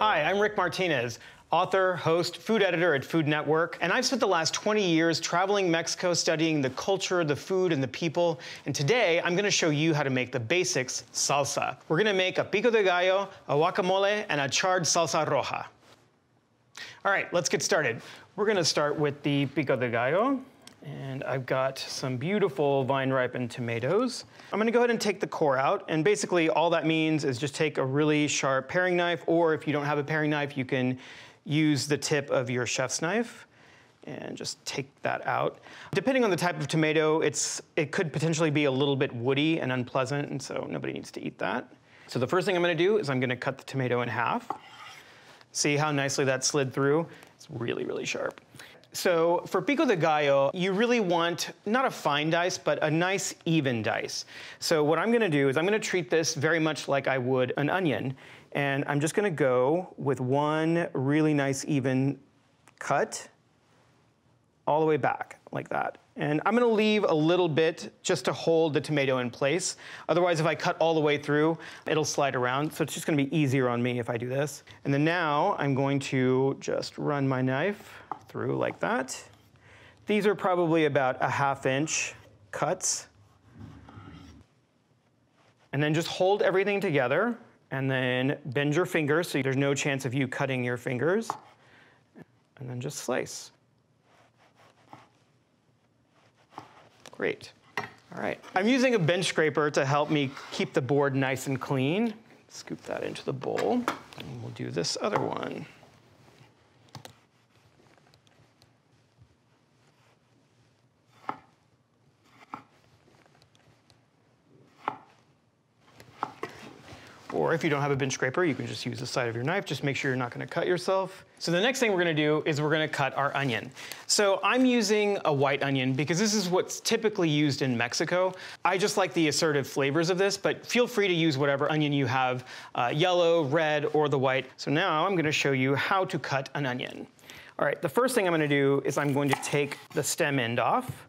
Hi, I'm Rick Martínez, author, host, food editor at Food Network, and I've spent the last 20 years traveling Mexico studying the culture, the food, and the people. And today, I'm gonna show you how to make the basics salsa. We're gonna make a pico de gallo, a guacamole, and a charred salsa roja. All right, let's get started. We're gonna start with the pico de gallo. And I've got some beautiful vine-ripened tomatoes. I'm gonna go ahead and take the core out, and basically all that means is just take a really sharp paring knife, or if you don't have a paring knife, you can use the tip of your chef's knife and just take that out. Depending on the type of tomato, it could potentially be a little bit woody and unpleasant, and so nobody needs to eat that. So the first thing I'm gonna do is I'm gonna cut the tomato in half. See how nicely that slid through? It's really, really sharp. So for pico de gallo, you really want not a fine dice, but a nice even dice. So what I'm gonna do is I'm gonna treat this very much like I would an onion. And I'm just gonna go with one really nice even cut all the way back like that. And I'm gonna leave a little bit just to hold the tomato in place. Otherwise, if I cut all the way through, it'll slide around. So it's just gonna be easier on me if I do this. And then now I'm going to just run my knife through like that. These are probably about a 1/2 inch cuts. And then just hold everything together and then bend your fingers so there's no chance of you cutting your fingers. And then just slice. Great. All right. I'm using a bench scraper to help me keep the board nice and clean. Scoop that into the bowl, and we'll do this other one. Or if you don't have a bench scraper, you can just use the side of your knife. Just make sure you're not gonna cut yourself. So the next thing we're gonna do is we're gonna cut our onion. So I'm using a white onion because this is what's typically used in Mexico. I just like the assertive flavors of this, but feel free to use whatever onion you have, yellow, red, or the white. So now I'm gonna show you how to cut an onion. All right, the first thing I'm gonna do is I'm going to take the stem end off,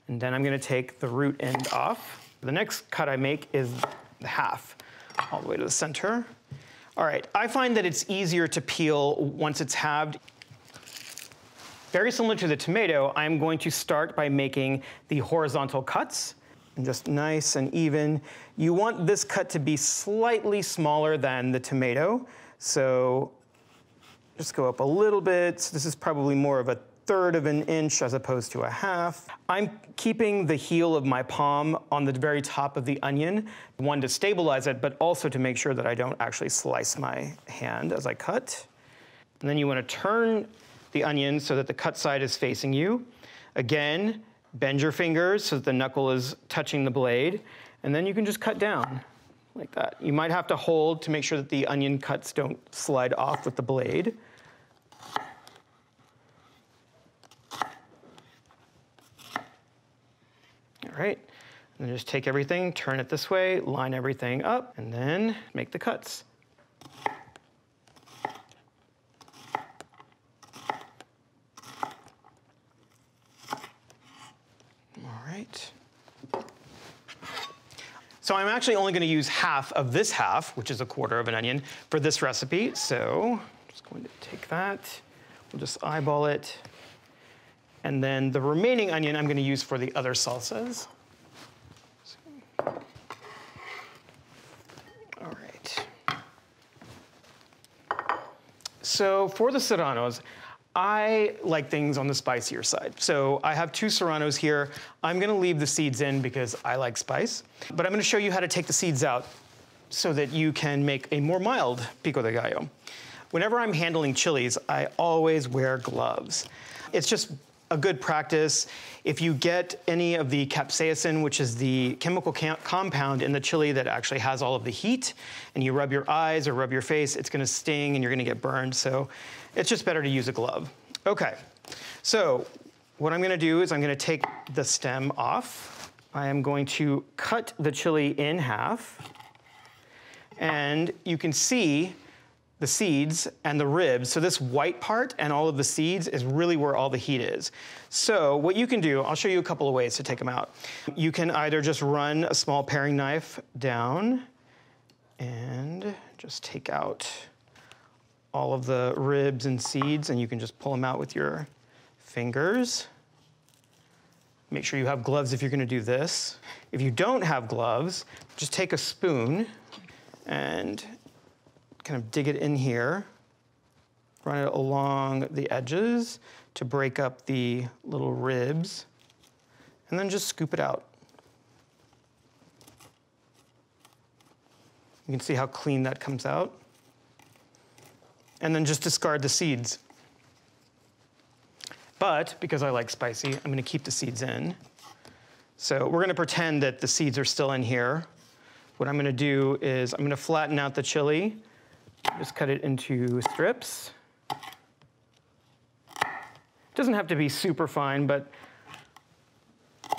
and then I'm gonna take the root end off. The next cut I make is the half, all the way to the center. All right, I find that it's easier to peel once it's halved. Very similar to the tomato, I'm going to start by making the horizontal cuts, and just nice and even. You want this cut to be slightly smaller than the tomato, so just go up a little bit. This is probably more of a 1/3 of an inch as opposed to a 1/2. I'm keeping the heel of my palm on the very top of the onion, one to stabilize it, but also to make sure that I don't actually slice my hand as I cut. And then you want to turn the onion so that the cut side is facing you. Again, bend your fingers so that the knuckle is touching the blade, and then you can just cut down like that. You might have to hold to make sure that the onion cuts don't slide off with the blade. All right, and then just take everything, turn it this way, line everything up, and then make the cuts. All right. So I'm actually only going to use half of this half, which is a 1/4 of an onion, for this recipe. So I'm just going to take that, we'll just eyeball it. And then the remaining onion I'm gonna use for the other salsas. All right. So for the serranos, I like things on the spicier side. So I have 2 serranos here. I'm gonna leave the seeds in because I like spice. But I'm gonna show you how to take the seeds out so that you can make a more mild pico de gallo. Whenever I'm handling chilies, I always wear gloves. It's just a good practice. If you get any of the capsaicin, which is the chemical compound in the chili that actually has all of the heat, and you rub your eyes or rub your face, it's gonna sting and you're gonna get burned. So it's just better to use a glove. Okay, so what I'm gonna do is I'm gonna take the stem off. I am going to cut the chili in half, and you can see the seeds and the ribs. So this white part and all of the seeds is really where all the heat is. So what you can do, I'll show you a couple of ways to take them out. You can either just run a small paring knife down and just take out all of the ribs and seeds, and you can just pull them out with your fingers. Make sure you have gloves if you're gonna do this. If you don't have gloves, just take a spoon and kind of dig it in here, run it along the edges to break up the little ribs, and then just scoop it out. You can see how clean that comes out. And then just discard the seeds. But because I like spicy, I'm gonna keep the seeds in. So we're gonna pretend that the seeds are still in here. What I'm gonna do is I'm gonna flatten out the chili, just cut it into strips. It doesn't have to be super fine, but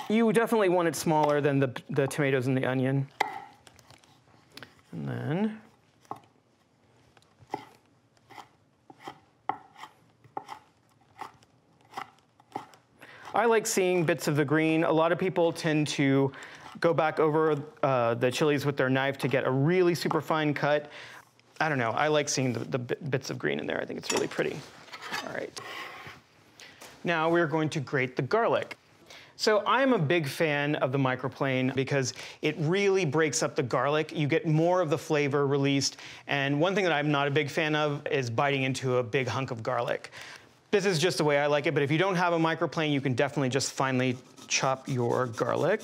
you definitely want it smaller than the tomatoes and the onion. And then I like seeing bits of the green. A lot of people tend to go back over the chilies with their knife to get a really super fine cut. I don't know, I like seeing the bits of green in there. I think it's really pretty. All right. Now we're going to grate the garlic. So I'm a big fan of the microplane because it really breaks up the garlic. You get more of the flavor released. And one thing that I'm not a big fan of is biting into a big hunk of garlic. This is just the way I like it, but if you don't have a microplane, you can definitely just finely chop your garlic.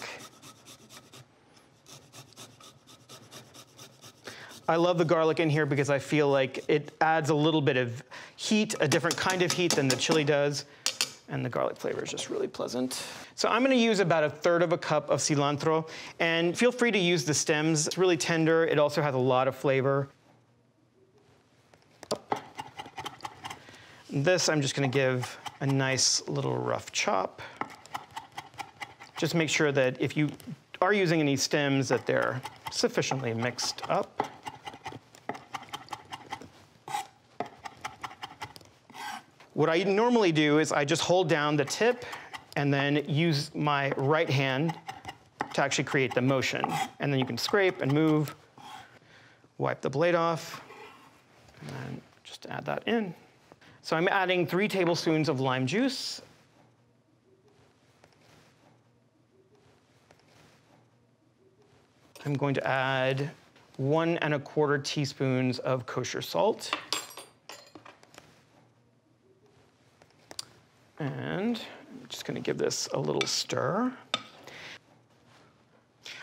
I love the garlic in here because I feel like it adds a little bit of heat, a different kind of heat than the chili does, and the garlic flavor is just really pleasant. So I'm gonna use about 1/3 cup of cilantro, and feel free to use the stems. It's really tender. It also has a lot of flavor. This I'm just gonna give a nice little rough chop. Just make sure that if you are using any stems that they're sufficiently mixed up. What I normally do is I just hold down the tip and then use my right hand to actually create the motion. And then you can scrape and move, wipe the blade off, and then just add that in. So I'm adding 3 tablespoons of lime juice. I'm going to add 1 1/4 teaspoons of kosher salt. And I'm just gonna give this a little stir.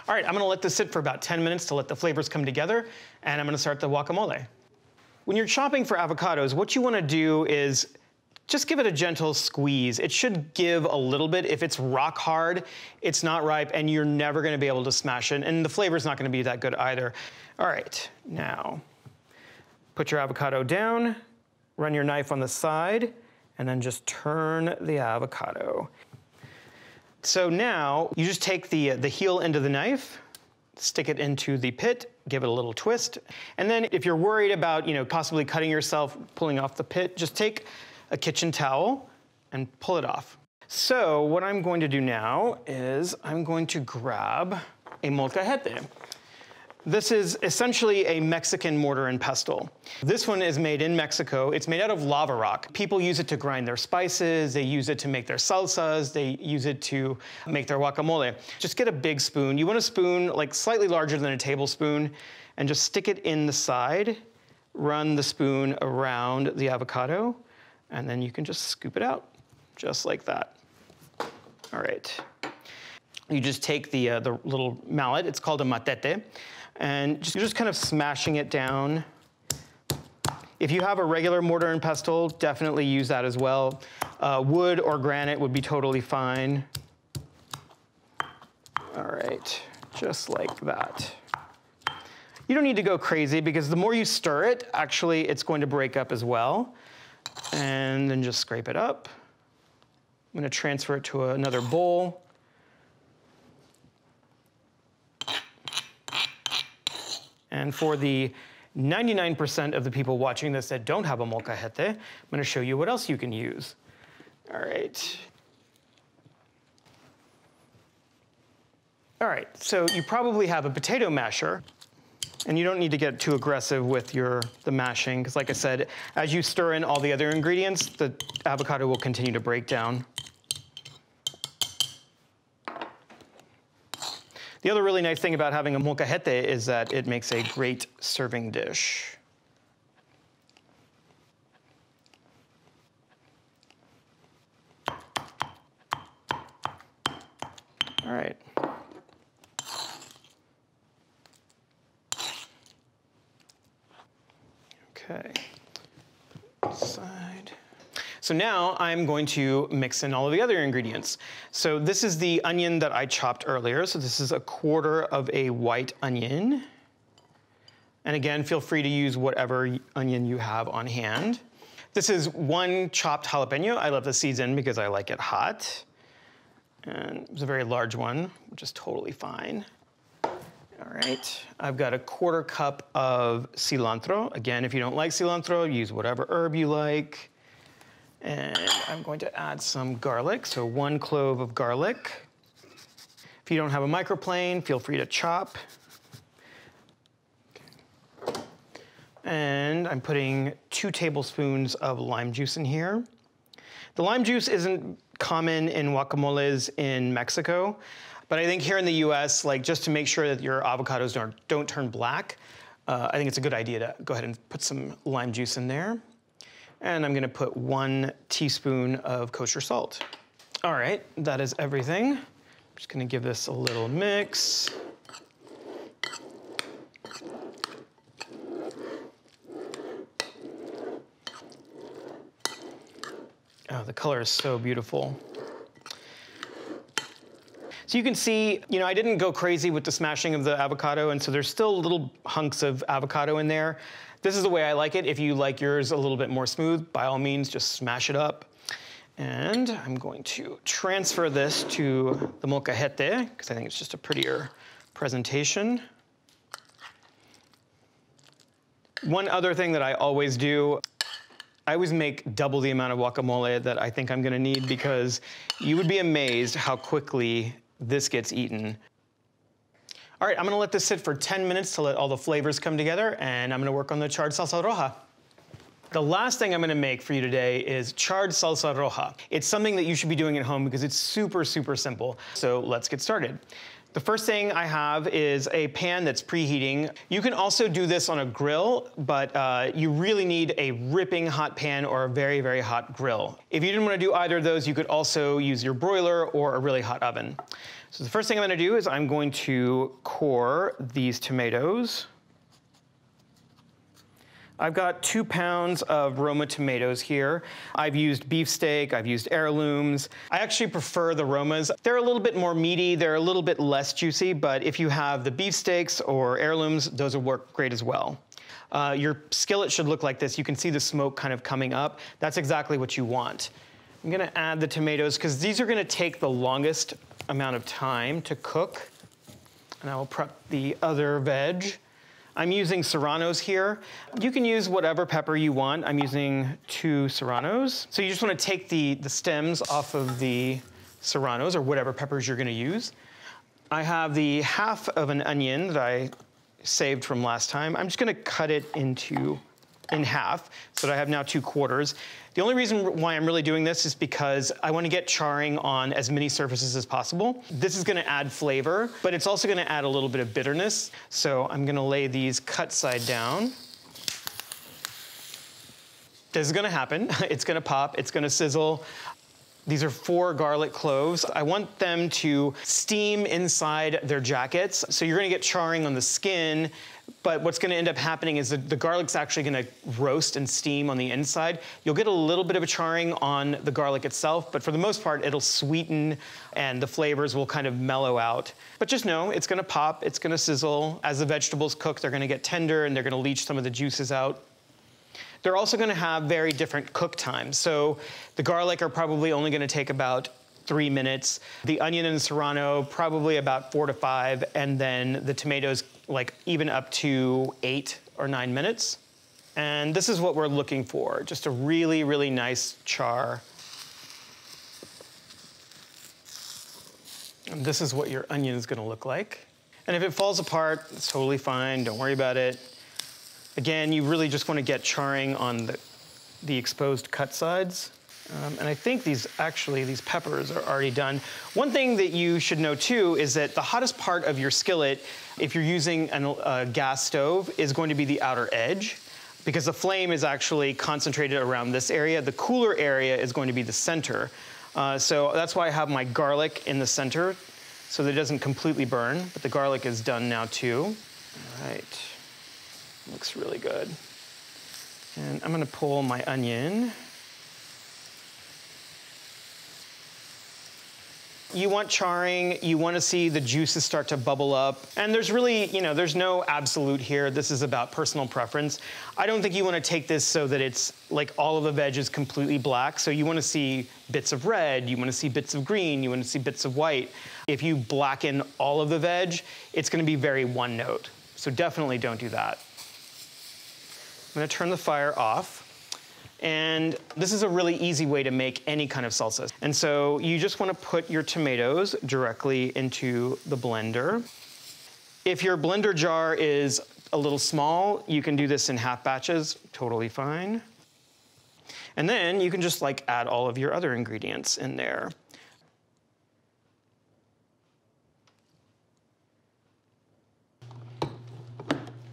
All right, I'm gonna let this sit for about 10 minutes to let the flavors come together, and I'm gonna start the guacamole. When you're chopping for avocados, what you wanna do is just give it a gentle squeeze. It should give a little bit. If it's rock hard, it's not ripe, and you're never gonna be able to smash it, and the flavor's not gonna be that good either. All right, now, put your avocado down, run your knife on the side, and then just turn the avocado. So now, you just take the heel end of the knife, stick it into the pit, give it a little twist, and then if you're worried about, possibly cutting yourself, pulling off the pit, just take a kitchen towel and pull it off. So what I'm going to do now is I'm going to grab a molcajete. This is essentially a Mexican mortar and pestle. This one is made in Mexico. It's made out of lava rock. People use it to grind their spices. They use it to make their salsas. They use it to make their guacamole. Just get a big spoon. You want a spoon like slightly larger than a tablespoon, and just stick it in the side. Run the spoon around the avocado, and then you can just scoop it out, just like that. All right. You just take the little mallet. It's called a matete. And just kind of smashing it down. If you have a regular mortar and pestle, definitely use that as well. Wood or granite would be totally fine. All right, just like that. You don't need to go crazy because the more you stir it, actually it's going to break up as well. And then just scrape it up. I'm gonna transfer it to another bowl. And for the 99% of the people watching this that don't have a molcajete, I'm gonna show you what else you can use. All right. All right, so you probably have a potato masher. And you don't need to get too aggressive with the mashing, because like I said, as you stir in all the other ingredients, the avocado will continue to break down. The other really nice thing about having a molcajete is that it makes a great serving dish. All right. Okay. Side. So now I'm going to mix in all of the other ingredients. So this is the onion that I chopped earlier. So this is a quarter of a white onion. And again, feel free to use whatever onion you have on hand. This is 1 chopped jalapeno. I left the seeds in because I like it hot. And it's a very large one, which is totally fine. All right, I've got a 1/4 cup of cilantro. Again, if you don't like cilantro, use whatever herb you like. And I'm going to add some garlic, so 1 clove of garlic. If you don't have a microplane, feel free to chop. Okay. And I'm putting 2 tablespoons of lime juice in here. The lime juice isn't common in guacamoles in Mexico, but I think here in the US, like just to make sure that your avocados don't turn black, I think it's a good idea to go ahead and put some lime juice in there. And I'm gonna put 1 teaspoon of kosher salt. All right, that is everything. I'm just gonna give this a little mix. Oh, the color is so beautiful. So you can see, I didn't go crazy with the smashing of the avocado, and so there's still little hunks of avocado in there. This is the way I like it. If you like yours a little bit more smooth, by all means, just smash it up. And I'm going to transfer this to the molcajete, because I think it's just a prettier presentation. One other thing that I always do, I always make double the amount of guacamole that I think I'm gonna need, because you would be amazed how quickly this gets eaten. All right, I'm gonna let this sit for 10 minutes to let all the flavors come together, and I'm gonna work on the charred salsa roja. The last thing I'm gonna make for you today is charred salsa roja. It's something that you should be doing at home because it's super, super simple. So let's get started. The first thing I have is a pan that's preheating. You can also do this on a grill, but you really need a ripping hot pan or a very, very hot grill. If you didn't want to do either of those, you could also use your broiler or a really hot oven. So the first thing I'm going to do is I'm going to core these tomatoes. I've got 2 pounds of Roma tomatoes here. I've used beefsteak, I've used heirlooms. I actually prefer the Romas. They're a little bit more meaty, they're a little bit less juicy, but if you have the beefsteaks or heirlooms, those will work great as well. Your skillet should look like this. You can see the smoke kind of coming up. That's exactly what you want. I'm gonna add the tomatoes because these are gonna take the longest amount of time to cook. And I will prep the other veg. I'm using serranos here. You can use whatever pepper you want. I'm using 2 serranos. So you just want to take the stems off of the serranos or whatever peppers you're going to use. I have the half of an onion that I saved from last time. I'm just going to cut it in half so that I have now 2 quarters. The only reason why I'm really doing this is because I want to get charring on as many surfaces as possible. This is going to add flavor, but it's also going to add a little bit of bitterness. So I'm going to lay these cut side down. This is going to happen. It's going to pop. It's going to sizzle. These are 4 garlic cloves. I want them to steam inside their jackets. So you're going to get charring on the skin, but what's going to end up happening is that the garlic's actually going to roast and steam on the inside. You'll get a little bit of a charring on the garlic itself, but for the most part, it'll sweeten and the flavors will kind of mellow out. But just know, it's going to pop, it's going to sizzle. As the vegetables cook, they're going to get tender and they're going to leach some of the juices out. They're also going to have very different cook times. So the garlic are probably only going to take about 3 minutes. The onion and serrano, probably about 4 to 5. And then the tomatoes, like even up to 8 or 9 minutes. And this is what we're looking for. Just a really, really nice char. And this is what your onion is going to look like. And if it falls apart, it's totally fine, don't worry about it. Again, you really just want to get charring on the exposed cut sides. And I think these peppers are already done. One thing that you should know too is that the hottest part of your skillet, if you're using a gas stove, is going to be the outer edge, because the flame is actually concentrated around this area. The cooler area is going to be the center. So that's why I have my garlic in the center, so that it doesn't completely burn, but the garlic is done now too. All right, looks really good. And I'm gonna pull my onion. You want charring, you want to see the juices start to bubble up. And there's really, there's no absolute here. This is about personal preference. I don't think you want to take this so that it's like all of the veg is completely black. So you want to see bits of red, you want to see bits of green, you want to see bits of white. If you blacken all of the veg, it's going to be very one note. So definitely don't do that. I'm going to turn the fire off. And this is a really easy way to make any kind of salsa. And so you just want to put your tomatoes directly into the blender. If your blender jar is a little small, you can do this in half batches, totally fine. And then you can just add all of your other ingredients in there.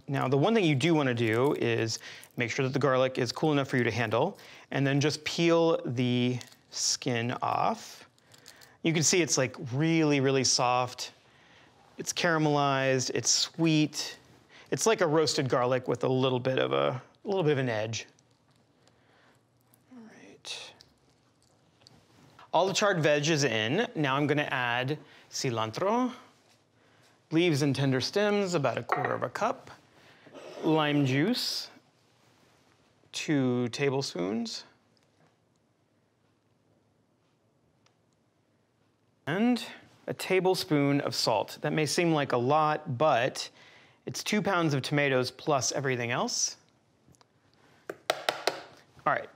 Now, the one thing you do want to do is make sure that the garlic is cool enough for you to handle, and then just peel the skin off. You can see it's really, really soft. It's caramelized, it's sweet. It's like a roasted garlic with a little bit of an edge. All right. All the charred veg is in. Now I'm gonna add cilantro, leaves and tender stems, about 1/4 cup. Lime juice, 2 tablespoons. And a tablespoon of salt. That may seem like a lot, but it's 2 pounds of tomatoes plus everything else. All right,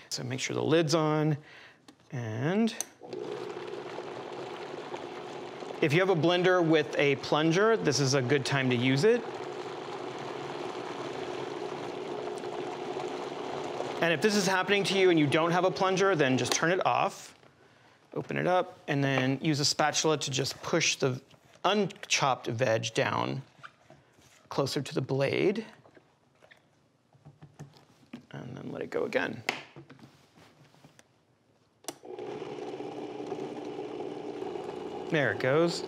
so make sure the lid's on. And if you have a blender with a plunger, this is a good time to use it. And if this is happening to you and you don't have a plunger, then just turn it off, open it up, and then use a spatula to just push the unchopped veg down closer to the blade. And then let it go again. There it goes.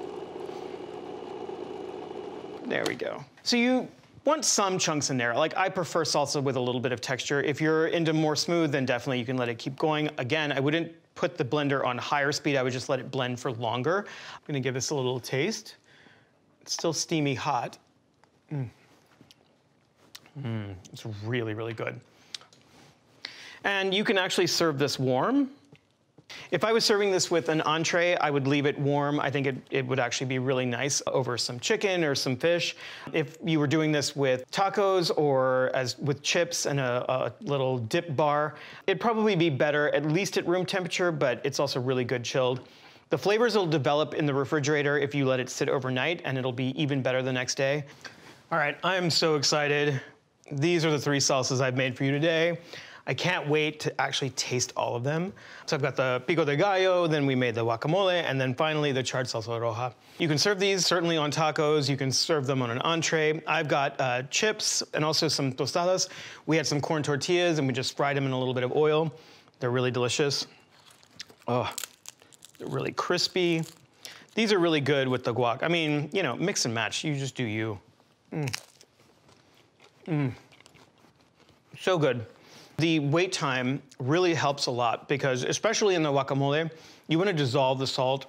There we go. So you want some chunks in there. I prefer salsa with a little bit of texture. If you're into more smooth, then definitely you can let it keep going. Again, I wouldn't put the blender on higher speed. I would just let it blend for longer. I'm gonna give this a little taste. It's still steamy hot. It's really, really good. And you can actually serve this warm. If I was serving this with an entree, I would leave it warm. I think it would actually be really nice over some chicken or some fish. If you were doing this with tacos or with chips and a little dip bar, it'd probably be better at least at room temperature, but it's also really good chilled. The flavors will develop in the refrigerator if you let it sit overnight, and it'll be even better the next day. All right, I am so excited. These are the 3 salsas I've made for you today. I can't wait to actually taste all of them. So I've got the Pico de Gallo, then we made the guacamole, and then finally the charred salsa roja. You can serve these certainly on tacos. You can serve them on an entree. I've got chips and also some tostadas. We had some corn tortillas and we just fried them in a little bit of oil. They're really delicious. Oh, they're really crispy. These are really good with the guac. I mean, mix and match. You just do you. So good. The wait time really helps a lot because, especially in the guacamole, you want to dissolve the salt.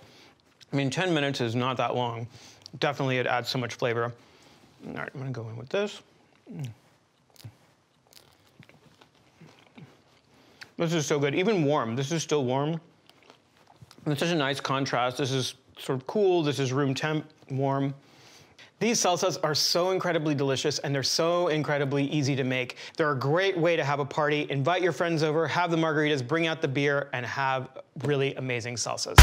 I mean, 10 minutes is not that long. Definitely, it adds so much flavor. All right, I'm going to go in with this. This is so good. Even warm. This is still warm. And it's such a nice contrast. This is sort of cool. This is room temp, warm. These salsas are so incredibly delicious and they're so incredibly easy to make. They're a great way to have a party. Invite your friends over, have the margaritas, bring out the beer, and have really amazing salsas.